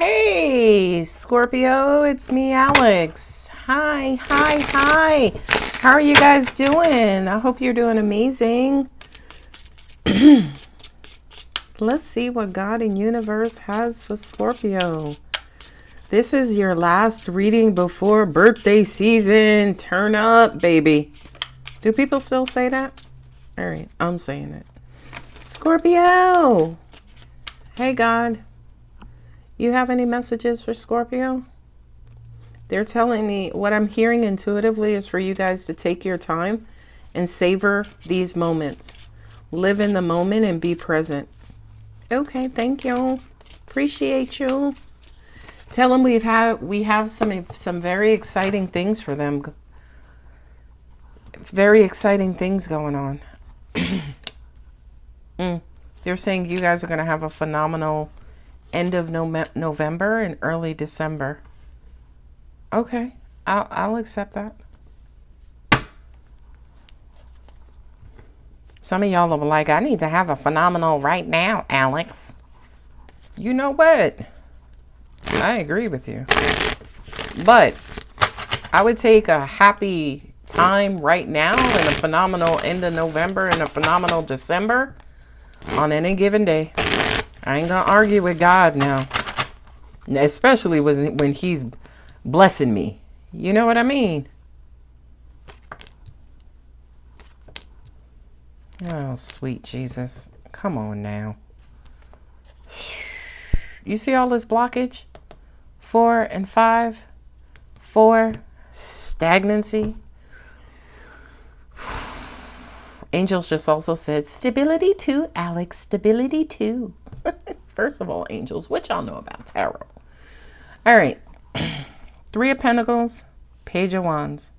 Hey, Scorpio, it's me, Alex. Hi. How are you guys doing? I hope you're doing amazing. Let's see what God and universe has for Scorpio. This is your last reading before birthday season. Turn up, baby. Do people still say that? All right, I'm saying it. Scorpio. Hey, God. You have any messages for Scorpio? They're telling me what I'm hearing intuitively is for you guys to take your time and savor these moments. Live in the moment and be present. Okay, thank you. Appreciate you. Tell them we have some very exciting things for them. Very exciting things going on. They're saying you guys are going to have a phenomenal end of November and early December. Okay, I'll accept that. Some of y'all are like, I need to have a phenomenal right now, Alex. You know what? I agree with you. But I would take a happy time right now and a phenomenal end of November and a phenomenal December on any given day. I ain't gonna argue with God now. Especially when he's blessing me. You know what I mean? Oh, sweet Jesus. Come on now. You see all this blockage? 4 and 5. 4, stagnancy. Angels just also said, stability too, Alex. Stability too. First of all, angels, what y'all know about tarot? All right. 3 of Pentacles, Page of Wands.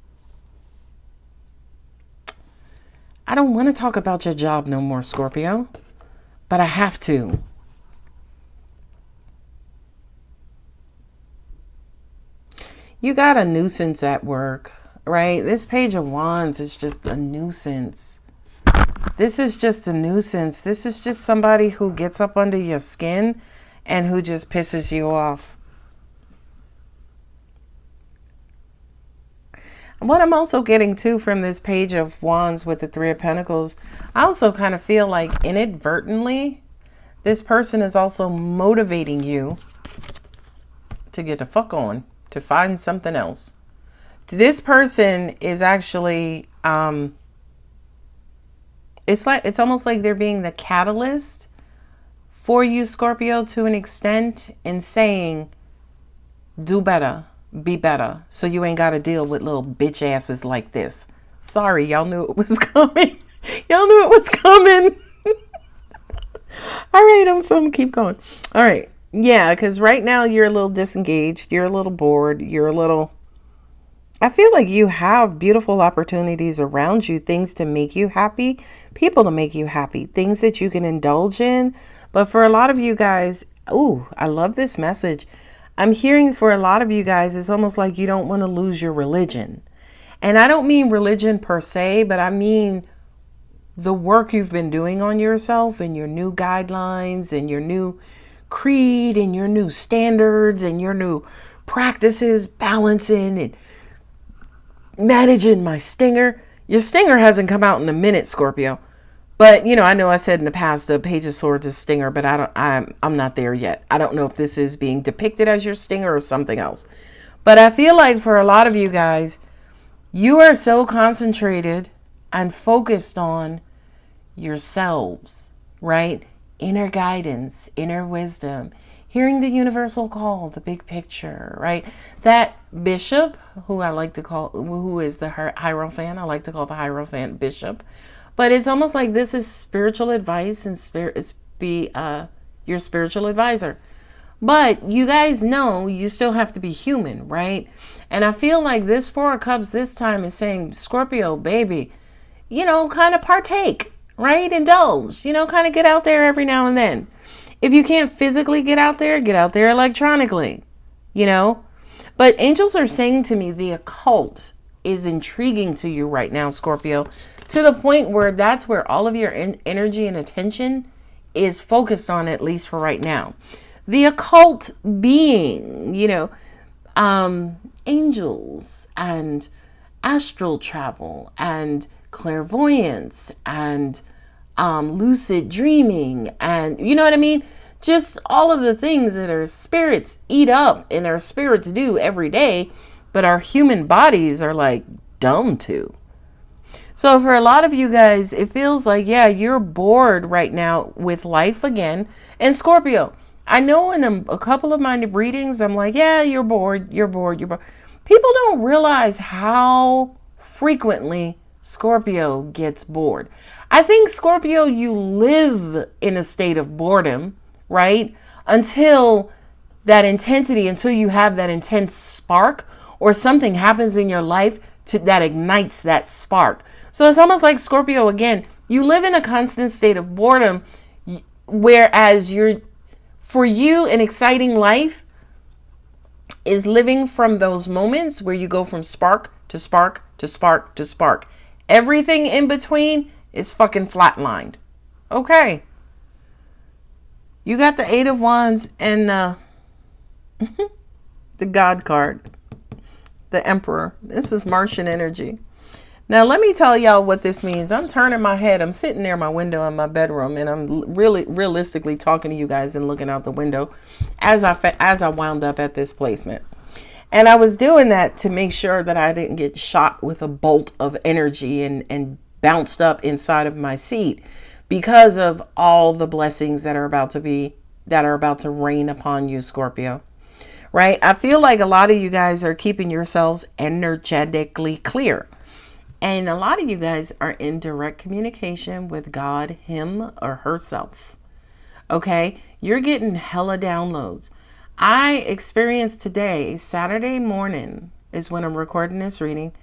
I don't want to talk about your job no more, Scorpio, but I have to. You got a nuisance at work, right? This Page of Wands is just a nuisance. This is just a nuisance. This is just somebody who gets up under your skin and who just pisses you off. What I'm also getting too from this Page of Wands with the 3 of Pentacles, I also kind of feel like inadvertently, this person is also motivating you to get the fuck on, to find something else. This person is actually, it's almost like they're being the catalyst for you, Scorpio, to an extent, in saying, do better, be better, so you ain't got to deal with little bitch asses like this. Sorry, y'all knew it was coming. Y'all knew it was coming. All right, I'm gonna keep going. All right, yeah, because right now you're a little disengaged. You're a little bored. You're a little... I feel like you have beautiful opportunities around you, things to make you happy, people to make you happy, things that you can indulge in. But for a lot of you guys, ooh, I love this message. I'm hearing for a lot of you guys, it's almost like you don't want to lose your religion. And I don't mean religion per se, but I mean the work you've been doing on yourself and your new guidelines and your new creed and your new standards and your new practices, balancing and managing my stinger. Your stinger hasn't come out in a minute, Scorpio. But, you know I said in the past, the Page of Swords is stinger, but I'm not there yet. I don't know if this is being depicted as your stinger or something else. But I feel like for a lot of you guys, you are so concentrated and focused on yourselves, right? Inner guidance, inner wisdom, hearing the universal call, the big picture, right? That bishop, who I like to call, who is the Hierophant, I like to call the Hierophant bishop. But it's almost like this is spiritual advice and be your spiritual advisor. But you guys know you still have to be human, right? And I feel like this 4 of Cups this time is saying, Scorpio, baby, kind of partake, right? Indulge, kind of get out there every now and then. If you can't physically get out there electronically, But angels are saying to me the occult is intriguing to you right now, Scorpio, to the point where that's where all of your energy and attention is focused on, at least for right now. the occult being, angels and astral travel and clairvoyance and lucid dreaming, and you know what I mean? Just all of the things that our spirits eat up and our spirits do every day, but our human bodies are like dumb to. So for a lot of you guys, it feels like, yeah, you're bored right now with life again. And Scorpio, I know in a couple of my readings, I'm like, yeah, you're bored, you're bored, you're bored. People don't realize how frequently Scorpio gets bored. I think Scorpio, you live in a state of boredom, right? Until that intensity, until you have that intense spark or something happens in your life that ignites that spark. So it's almost like Scorpio, again, you live in a constant state of boredom, whereas for you, an exciting life is living from those moments where you go from spark to spark to spark to spark. Everything in between is fucking flatlined. Okay. You got the Eight of Wands and the God card. The Emperor. This is Martian energy. Now, let me tell y'all what this means. I'm turning my head. I'm sitting near my window in my bedroom, and I'm really realistically talking to you guys and looking out the window as I wound up at this placement. And I was doing that to make sure that I didn't get shot with a bolt of energy and bounced up inside of my seat because of all the blessings that are about to rain upon you, Scorpio. Right? I feel like a lot of you guys are keeping yourselves energetically clear. And a lot of you guys are in direct communication with God, him or herself. Okay? You're getting hella downloads. I experienced today, Saturday morning is when I'm recording this reading.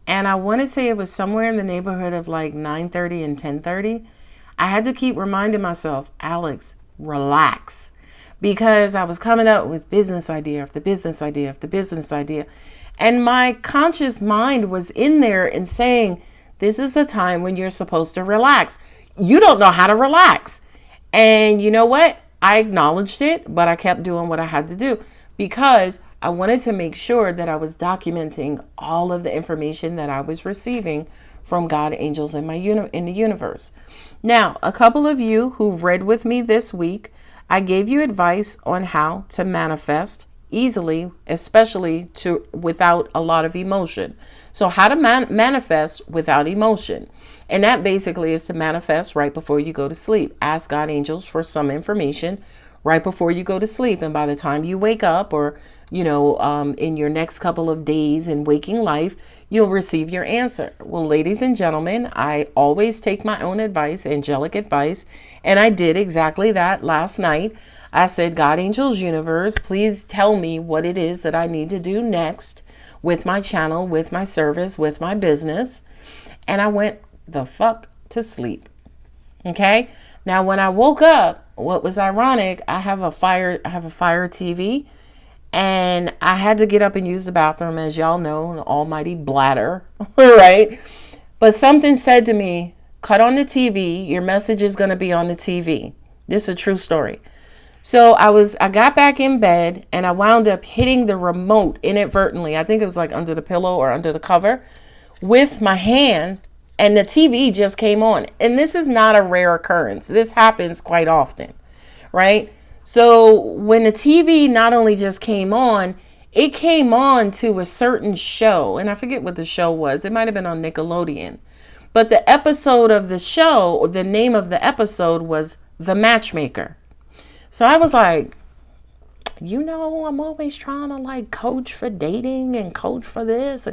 And I want to say it was somewhere in the neighborhood of like 9:30 and 10:30. I had to keep reminding myself, Alex, relax. Because I was coming up with business idea after business idea after business idea. And my conscious mind was in there and saying, this is the time when you're supposed to relax. You don't know how to relax. And you know what? I acknowledged it, but I kept doing what I had to do because I wanted to make sure that I was documenting all of the information that I was receiving from God, angels, in the universe. Now, a couple of you who've read with me this week, I gave you advice on how to manifest easily, especially without a lot of emotion. So how to manifest without emotion. And that basically is to manifest right before you go to sleep. Ask God, angels for some information right before you go to sleep. And by the time you wake up or, in your next couple of days in waking life, you'll receive your answer. Well, ladies and gentlemen, I always take my own advice, angelic advice. And I did exactly that last night. I said, God, angels, universe, please tell me what it is that I need to do next with my channel, with my service, with my business. And I went the fuck to sleep. Okay. Now, when I woke up, what was ironic, I have a fire TV, and I had to get up and use the bathroom, as y'all know, an almighty bladder, right? But something said to me, cut on the TV. Your message is going to be on the TV. This is a true story. So I got back in bed and I wound up hitting the remote inadvertently. I think it was like under the pillow or under the cover with my hand, and the TV just came on. And this is not a rare occurrence. This happens quite often, right? So when the TV not only just came on, it came on to a certain show, and I forget what the show was. It might have been on Nickelodeon. But the episode of the show, or the name of the episode was The Matchmaker. So I was like, I'm always trying to coach for dating and coach for this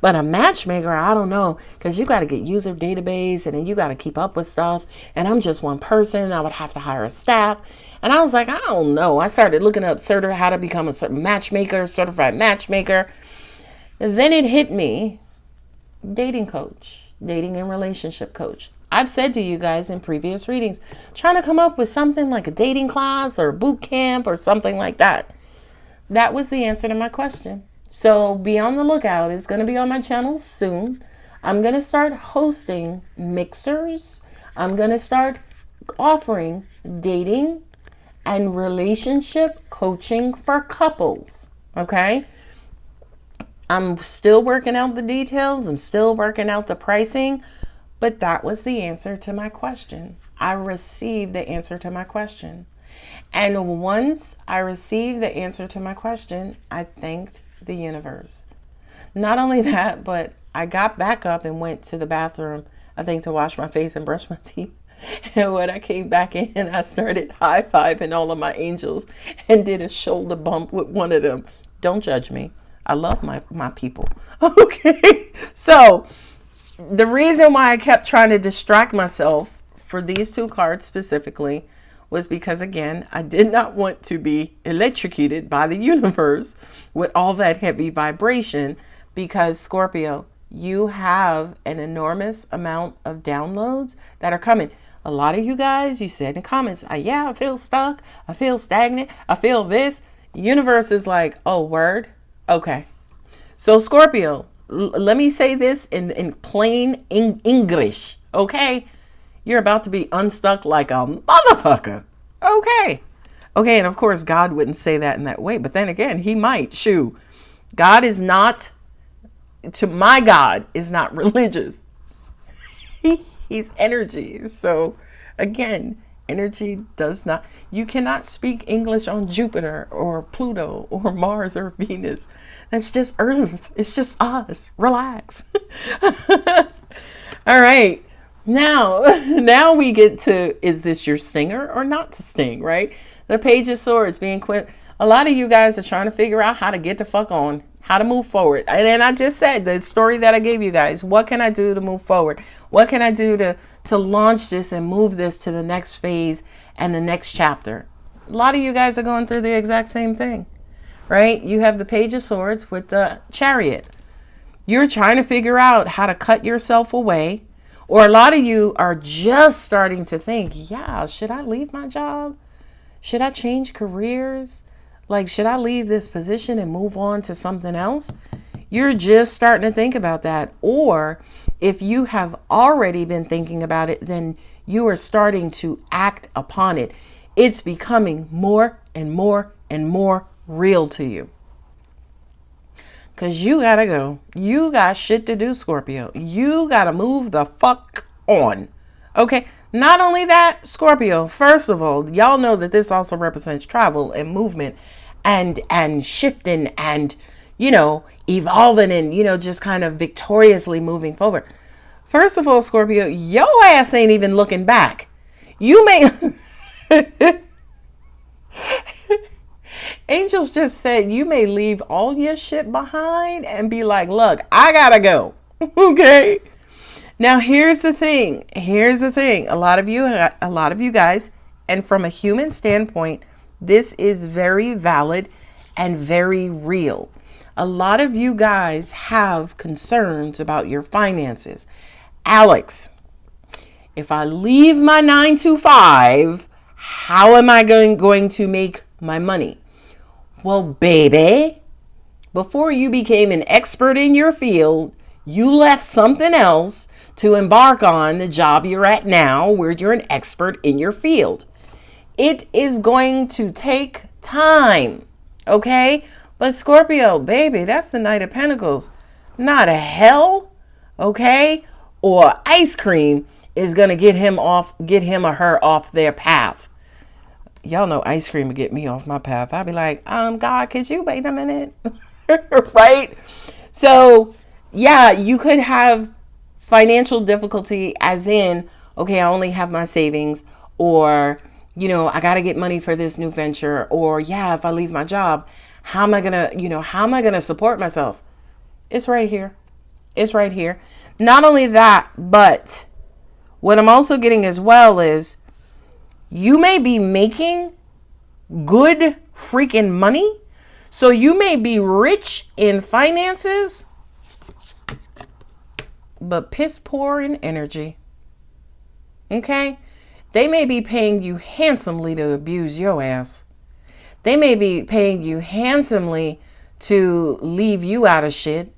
but a matchmaker, I don't know, because you got to get user database and then you got to keep up with stuff. And I'm just one person. I would have to hire a staff. And I was like, I don't know. I started looking up how to become a certified matchmaker. And then it hit me, dating coach, dating and relationship coach. I've said to you guys in previous readings, trying to come up with something like a dating class or a boot camp or something like that. That was the answer to my question. So be on the lookout. It's going to be on my channel soon. I'm going to start hosting mixers. I'm going to start offering dating and relationship coaching for couples. Okay. I'm still working out the details. I'm still working out the pricing, but that was the answer to my question. I received the answer to my question. And once I received the answer to my question, I thanked the universe. Not only that, but I got back up and went to the bathroom, I think, to wash my face and brush my teeth. And when I came back in, I started high-fiving all of my angels and did a shoulder bump with one of them. Don't judge me. I love my people. Okay. So the reason why I kept trying to distract myself for these two cards specifically was because, again, I did not want to be electrocuted by the universe with all that heavy vibration, because Scorpio, you have an enormous amount of downloads that are coming. A lot of you guys, you said in comments, yeah, I feel stuck. I feel stagnant. I feel this. The universe is like, oh, word. Okay. So Scorpio, let me say this in plain English. Okay. You're about to be unstuck like a motherfucker. Okay. Okay. And of course, God wouldn't say that in that way. But then again, he might. Shoo. God is not, to my God, is not religious. He's energy. So again, energy does not, you cannot speak English on Jupiter or Pluto or Mars or Venus. That's just Earth. It's just us. Relax. All right. Now we get to, is this your stinger or not to sting, right? The Page of Swords being quit. A lot of you guys are trying to figure out how to get the fuck on, how to move forward. And then I just said the story that I gave you guys. What can I do to move forward? What can I do to launch this and move this to the next phase and the next chapter? A lot of you guys are going through the exact same thing, right? You have the Page of Swords with the Chariot. You're trying to figure out how to cut yourself away. Or a lot of you are just starting to think, yeah, should I leave my job? Should I change careers? Like, should I leave this position and move on to something else? You're just starting to think about that. Or if you have already been thinking about it, then you are starting to act upon it. It's becoming more and more and more real to you. Because you gotta go. You got shit to do, Scorpio. You gotta move the fuck on. Okay? Not only that, Scorpio, first of all, y'all know that this also represents travel and movement and shifting and, evolving and, just kind of victoriously moving forward. First of all, Scorpio, your ass ain't even looking back. You may... Angels just said you may leave all your shit behind and be like, look, I gotta go. Okay. Now here's the thing. A lot of you guys, and from a human standpoint, this is very valid and very real. A lot of you guys have concerns about your finances. Alex, if I leave my 9-to-5, how am I going to make my money? Well, baby, before you became an expert in your field, you left something else to embark on the job you're at now, where you're an expert in your field. It is going to take time, okay? But Scorpio, baby, that's the Knight of Pentacles. Not a hell, okay? Or ice cream is going to get him or her off their path. Y'all know ice cream would get me off my path. I'd be like, God, could you wait a minute? Right? So, yeah, you could have financial difficulty as in, okay, I only have my savings, or, I got to get money for this new venture, or, yeah, if I leave my job, how am I going to support myself? It's right here. It's right here. Not only that, but what I'm also getting as well is, you may be making good freaking money. So you may be rich in finances, but piss poor in energy. Okay? They may be paying you handsomely to abuse your ass. They may be paying you handsomely to leave you out of shit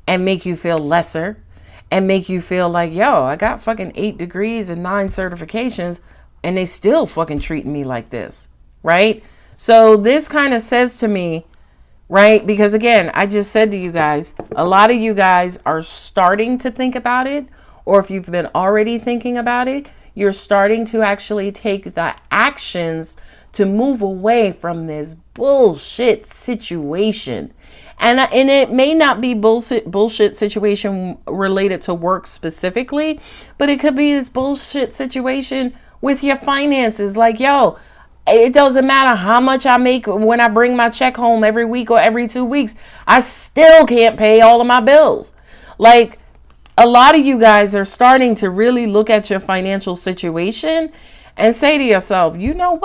and make you feel lesser and make you feel like, yo, I got fucking 8 degrees and 9 certifications, and they still fucking treating me like this. right? So this kind of says to me, right? Because again, I just said to you guys, a lot of you guys are starting to think about it, or if you've been already thinking about it, you're starting to actually take the actions to move away from this bullshit situation. And it may not be bullshit situation related to work specifically, but it could be this bullshit situation with your finances. Like, yo, it doesn't matter how much I make when I bring my check home every week or every 2 weeks. I still can't pay all of my bills. Like, a lot of you guys are starting to really look at your financial situation and say to yourself, you know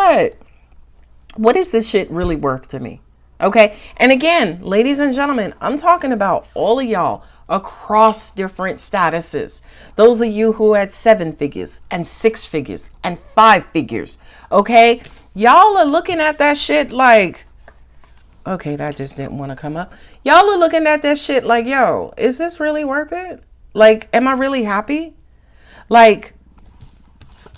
what is this shit really worth to me? Okay. And again, ladies and gentlemen, I'm talking about all of y'all across different statuses. Those of you who had 7 figures and 6 figures and 5 figures. Okay. Y'all are looking at that shit like, okay, that just didn't want to come up. Y'all are looking at that shit like, yo, is this really worth it? Like, am I really happy? Like,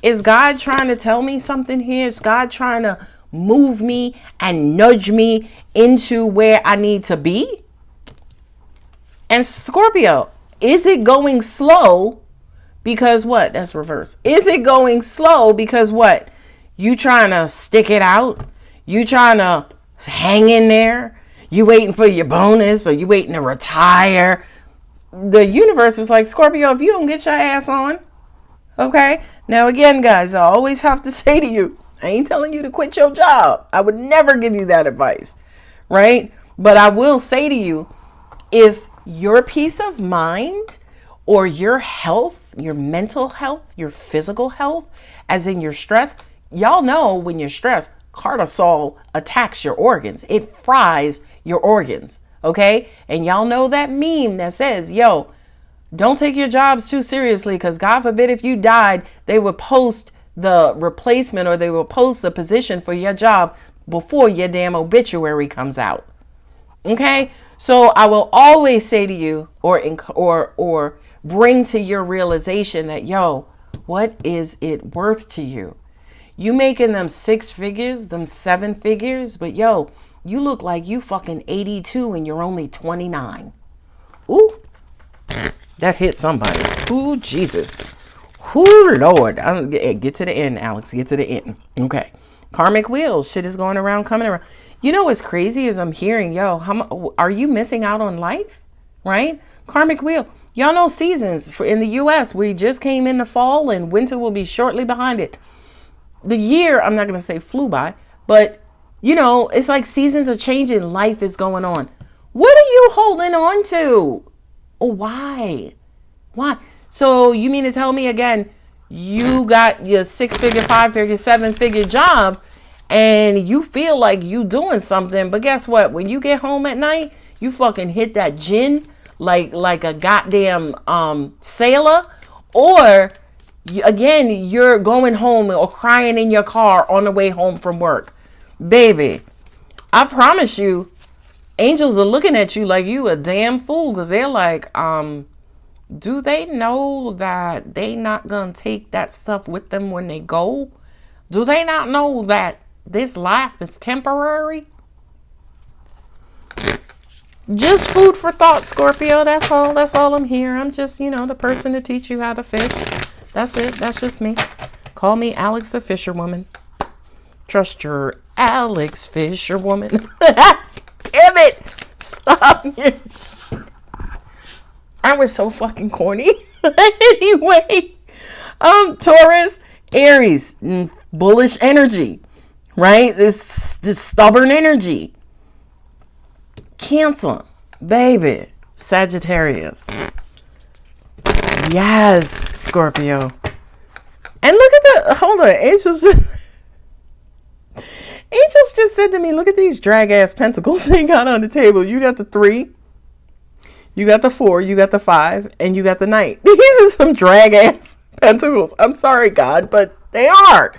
is God trying to tell me something here? Is God trying to move me and nudge me into where I need to be? And Scorpio, is it going slow because what? That's reverse. Is it going slow because what? You trying to stick it out? You trying to hang in there? You waiting for your bonus, or you waiting to retire? The universe is like, Scorpio, if you don't get your ass on, okay? Now again, guys, I always have to say to you, I ain't telling you to quit your job. I would never give you that advice, right? But I will say to you, if your peace of mind or your health, your mental health, your physical health, as in your stress, y'all know when you're stressed, cortisol attacks your organs. It fries your organs, okay? And y'all know that meme that says, yo, don't take your jobs too seriously, because God forbid if you died, they would post the replacement, or they will post the position for your job before your damn obituary comes out. Okay? So I will always say to you, or bring to your realization that, yo, what is it worth to you? You making them 6 figures, them 7 figures, but yo, you look like you fucking 82 and you're only 29. Ooh, that hit somebody. Ooh, Jesus. Ooh, Lord. Get to the end, Alex. Get to the end. Okay. Karmic wheel. Shit is going around, coming around. You know what's crazy is I'm hearing, yo, are you missing out on life? Right? Karmic wheel. Y'all know seasons in the U.S. We just came into fall and winter will be shortly behind it. The year, I'm not going to say flew by, but you know, it's like seasons are changing. Life is going on. What are you holding on to? Oh, why? Why? So you mean to tell me again, you got your 6-figure, 5-figure, 7-figure job and you feel like you doing something, but guess what? When you get home at night, you fucking hit that gin like a goddamn sailor, or again, you're going home or crying in your car on the way home from work. Baby, I promise you, angels are looking at you like you a damn fool, because they're like, do they know that they not gonna take that stuff with them when they go? Do they not know that this life is temporary? Just food for thought, Scorpio. That's all I'm here. I'm just, the person to teach you how to fish. That's it. That's just me. Call me Alex the Fisherwoman. Trust your Alex Fisherwoman. Damn it. Stop your shit. I was so fucking corny. Anyway, Taurus, Aries, bullish energy, right? This stubborn energy. Cancer, baby, Sagittarius. Yes, Scorpio. And look at hold on, angels just said to me, look at these drag ass pentacles they got on the table. You got the 3, you got the 4, you got the 5, and you got the Knight. These are some drag ass pentacles. I'm sorry, God, but they are.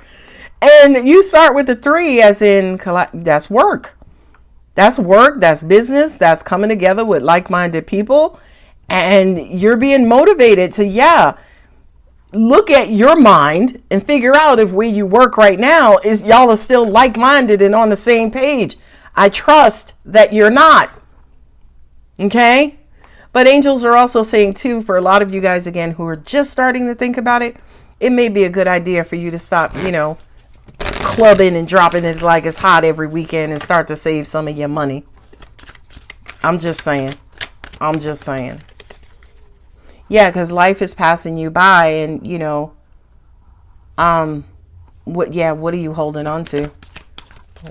And you start with the 3 as in, that's work. That's work, that's business, that's coming together with like-minded people. And you're being motivated to, look at your mind and figure out if where you work right now is y'all are still like-minded and on the same page. I trust that you're not. Okay? But angels are also saying too, for a lot of you guys again who are just starting to think about it, it may be a good idea for you to stop, clubbing and dropping it like it's hot every weekend and start to save some of your money. I'm just saying. Yeah, because life is passing you by, and what are you holding on to?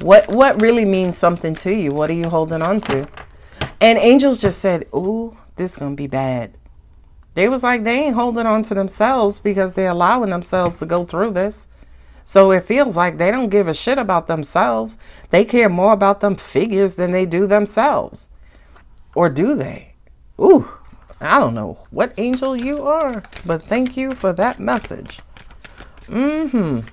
What really means something to you? What are you holding on to? And angels just said, ooh, this is gonna be bad. They was like, they ain't holding on to themselves because they're allowing themselves to go through this. So it feels like they don't give a shit about themselves. They care more about them figures than they do themselves. Or do they? Ooh, I don't know what angel you are, but thank you for that message. I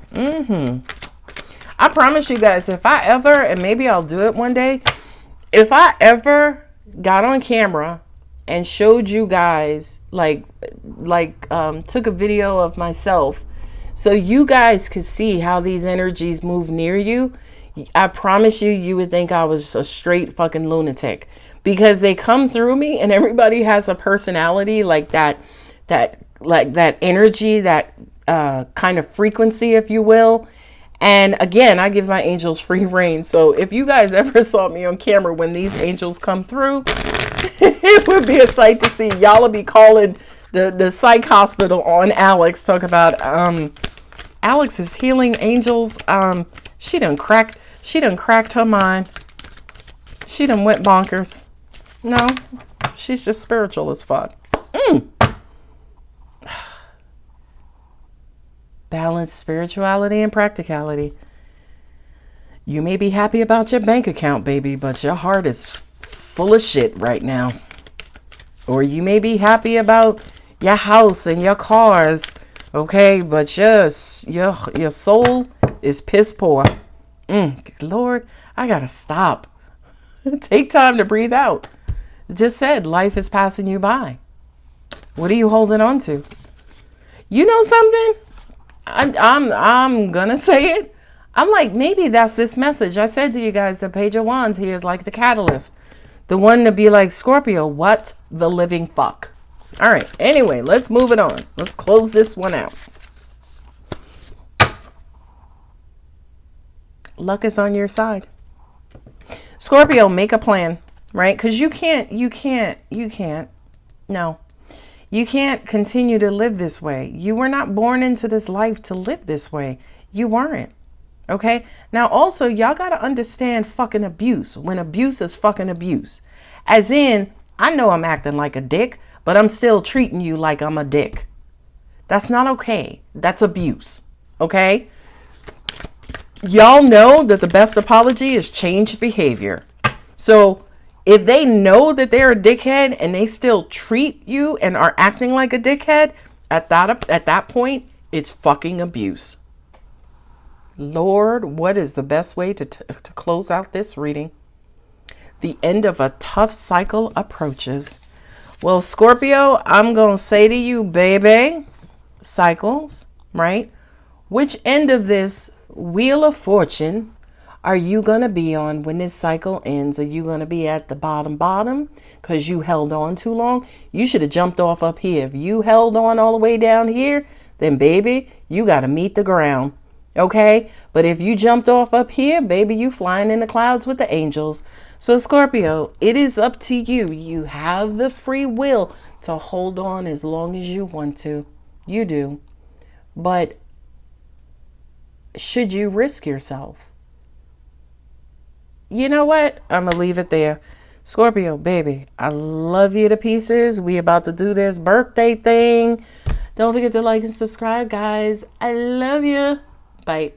promise you guys, if I ever, and maybe I'll do it one day, if I ever got on camera and showed you guys, took a video of myself so you guys could see how these energies move near you, I promise you, you would think I was a straight fucking lunatic, because they come through me and everybody has a personality like that energy, that kind of frequency, if you will. And again, I give my angels free reign. So if you guys ever saw me on camera when these angels come through, it would be a sight to see. Y'all will be calling the psych hospital on Alex. Talk about Alex is healing angels. She done cracked her mind. She done went bonkers. No, she's just spiritual as fuck. Balance spirituality and practicality. You may be happy about your bank account, baby, but your heart is full of shit right now. Or you may be happy about your house and your cars, okay, but your soul is piss poor. Lord, I gotta stop. Take time to breathe out. Just said life is passing you by. What are you holding on to? You know something? I'm gonna say it. I'm like, maybe that's this message. I said to you guys, the Page of Wands here is like the catalyst. The one to be like, Scorpio, what the living fuck? All right. Anyway, let's move it on. Let's close this one out. Luck is on your side. Scorpio, make a plan, right? Because you can't. No. You can't continue to live this way. You were not born into this life to live this way. You weren't. Okay? Now, also, y'all got to understand fucking abuse. When abuse is fucking abuse. As in, I know I'm acting like a dick, but I'm still treating you like I'm a dick. That's not okay. That's abuse. Okay? Y'all know that the best apology is changed behavior. So, if they know that they're a dickhead and they still treat you and are acting like a dickhead, at that point, it's fucking abuse. Lord, what is the best way to close out this reading? The end of a tough cycle approaches. Well, Scorpio, I'm going to say to you, baby, cycles, right? Which end of this Wheel of Fortune are you going to be on when this cycle ends? Are you going to be at the bottom because you held on too long? You should have jumped off up here. If you held on all the way down here, then baby, you got to meet the ground. Okay? But if you jumped off up here, baby, you flying in the clouds with the angels. So Scorpio, it is up to you. You have the free will to hold on as long as you want to. You do. But should you risk yourself? You know what? I'm going to leave it there. Scorpio, baby, I love you to pieces. We about to do this birthday thing. Don't forget to like and subscribe, guys. I love you. Bye.